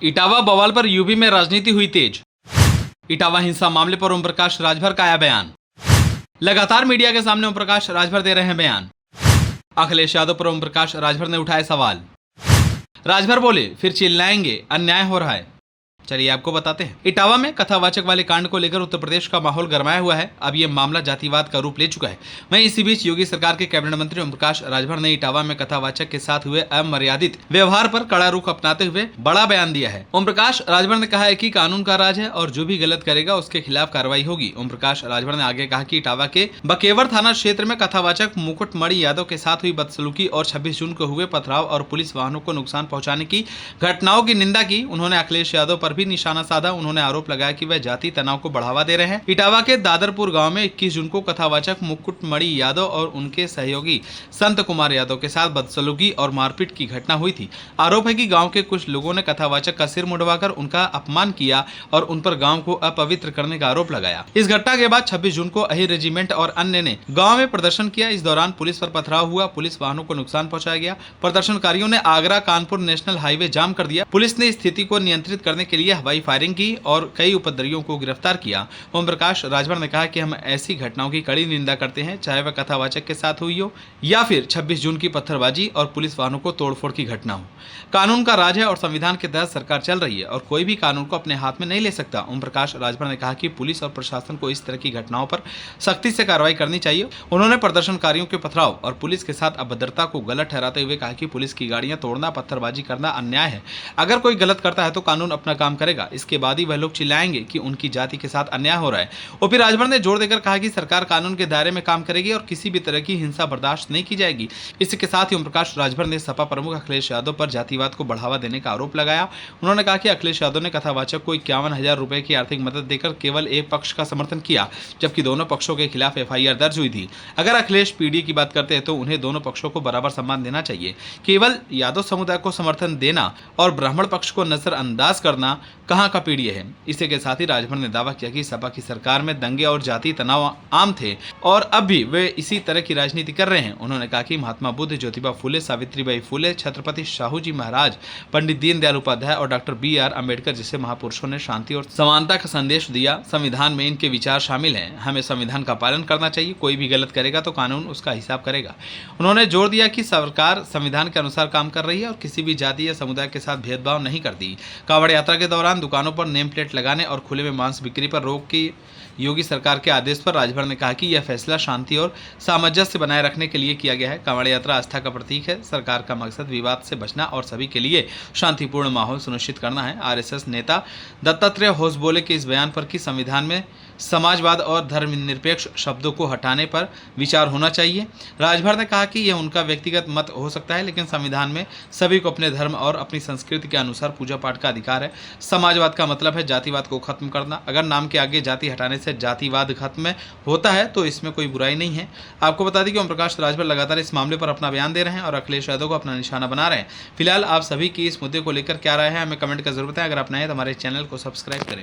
इटावा बवाल पर यूपी में राजनीति हुई तेज। इटावा हिंसा मामले पर ओम प्रकाश राजभर का आया बयान। लगातार मीडिया के सामने ओम प्रकाश राजभर दे रहे हैं बयान। अखिलेश यादव पर ओम प्रकाश राजभर ने उठाए सवाल। राजभर बोले फिर चिल्लाएंगे, अन्याय हो रहा है। चलिए आपको बताते हैं। इटावा में कथावाचक वाले कांड को लेकर उत्तर प्रदेश का माहौल गरमाया हुआ है। अब ये मामला जातिवाद का रूप ले चुका है। वहीं इसी बीच योगी सरकार के कैबिनेट मंत्री ओम प्रकाश राजभर ने इटावा में कथावाचक के साथ हुए अमर्यादित व्यवहार पर कड़ा रुख अपनाते हुए बड़ा बयान दिया है। ओम प्रकाश राजभर ने कहा है कि कानून का राज है और जो भी गलत करेगा उसके खिलाफ कार्रवाई होगी। ओम प्रकाश राजभर ने आगे कहा कि इटावा के बकेवर थाना क्षेत्र में कथावाचक मुकुटमणि यादव के साथ हुई बदसलूकी और 26 जून को हुए पथराव और पुलिस वाहनों को नुकसान पहुंचाने की घटनाओं की निंदा की। उन्होंने अखिलेश यादव पर भी निशाना साधा। उन्होंने आरोप लगाया कि वह जाति तनाव को बढ़ावा दे रहे हैं। इटावा के दादरपुर गांव में 21 जून को कथावाचक मुकुटमणि यादव और उनके सहयोगी संत कुमार यादव के साथ बदसलूकी और मारपीट की घटना हुई थी। आरोप है कि गांव के कुछ लोगों ने कथावाचक का सिर मुड़वाकर उनका अपमान किया और उन पर गांव को अपवित्र करने का आरोप लगाया। इस घटना के बाद 26 जून को अहिर रेजिमेंट और अन्य ने गाँव में प्रदर्शन किया। इस दौरान पुलिस पर पथराव हुआ, पुलिस वाहनों को नुकसान पहुंचाया गया। प्रदर्शनकारियों ने आगरा कानपुर नेशनल हाईवे जाम कर दिया। पुलिस ने स्थिति को नियंत्रित करने के लिए हवाई फायरिंग की और कई उपद्रवियों को गिरफ्तार किया। ओम प्रकाश राजभर ने कहा कि हम ऐसी घटनाओं की कड़ी निंदा करते हैं, चाहे वह कथावाचक के साथ हुई हो या फिर 26 जून की पत्थरबाजी और पुलिस वाहनों को तोड़फोड़ की घटना हो। कानून का राज है और संविधान के तहत सरकार चल रही है और कोई भी कानून को अपने हाथ में नहीं ले सकता। ओम प्रकाश राजभर ने कहा कि पुलिस और प्रशासन को इस तरह की घटनाओं पर सख्ती से कार्रवाई करनी चाहिए। उन्होंने प्रदर्शनकारियों के पथराव और पुलिस के साथ अभद्रता को गलत ठहराते हुए कहा कि पुलिस की गाड़ियां तोड़ना, पत्थरबाजी करना अन्याय है। अगर कोई गलत करता है तो कानून अपना काम करेगा, इसके बाद ही वह लोग चिल्लाएंगे कि उनकी जाति के साथ अन्याय हो रहा है। ओपी राजभर ने जोर देकर कहा कि सरकार कानून के दायरे में काम करेगी और किसी भी तरह की हिंसा बर्दाश्त नहीं की जाएगी। इसके साथ ही ओम प्रकाश राजभर ने सपा प्रमुख अखिलेश यादव पर जातिवाद को बढ़ावा देने का आरोप लगाया। उन्होंने कहा कि अखिलेश यादव ने कथावाचक को 51,000 रुपए की आर्थिक मदद देकर केवल एक पक्ष का समर्थन किया, जबकि दोनों पक्षों के खिलाफ FIR दर्ज हुई थी। अगर अखिलेश PD की बात करते हैं तो उन्हें दोनों पक्षों को बराबर सम्मान देना चाहिए। केवल यादव समुदाय को समर्थन देना और ब्राह्मण पक्ष को नजरअंदाज करना कहाँ का पीड़ित है। इसी के साथ ही राजभर ने दावा किया कि सपा की सरकार में दंगे और जाति तनाव आम थे और अब भी वे इसी तरह की राजनीति कर रहे हैं। उन्होंने कहा कि महात्मा बुद्ध, ज्योतिबा फुले, सावित्रीबाई फुले, छत्रपति शाहू जी महाराज, पंडित दीनदयाल उपाध्याय और डॉक्टर BR अम्बेडकर जैसे महापुरुषों ने शांति और समानता का संदेश दिया। संविधान में इनके विचार शामिल हैं। हमें संविधान का पालन करना चाहिए। कोई भी गलत करेगा तो कानून उसका हिसाब करेगा। उन्होंने जोर दिया कि सरकार संविधान के अनुसार काम कर रही है और किसी भी जाति या समुदाय के साथ भेदभाव नहीं करती। कांवड़ यात्रा के दौरान दुकानों पर नेम प्लेट लगाने और खुले में मांस बिक्री पर रोक की योगी सरकार के आदेश पर राजभर ने कहा कि यह फैसला शांति और सामंजस्य बनाए रखने के लिए किया गया है। कांवड़ यात्रा आस्था का प्रतीक है। सरकार का मकसद विवाद से बचना और सभी के लिए शांतिपूर्ण माहौल सुनिश्चित करना है। RSS नेता दत्तात्रेय होस बोले कि इस बयान पर कि संविधान में समाजवाद और धर्मनिरपेक्ष शब्दों को हटाने पर विचार होना चाहिए। राजभर ने कहा कि यह उनका व्यक्तिगत मत हो सकता है, लेकिन संविधान में सभी को अपने धर्म और अपनी संस्कृति के अनुसार पूजा पाठ का अधिकार है। समाजवाद का मतलब है जातिवाद को खत्म करना। अगर नाम के आगे जाति हटाने से जातिवाद खत्म होता है तो इसमें कोई बुराई नहीं है। आपको बता दें कि ओम प्रकाश राजभर लगातार इस मामले पर अपना बयान दे रहे हैं और अखिलेश यादव को अपना निशाना बना रहे हैं। फिलहाल आप सभी की इस मुद्दे को लेकर क्या राय है हमें कमेंट कर जरूर बताएं। अगर आप नए हैं तो हमारे चैनल को सब्सक्राइब करें।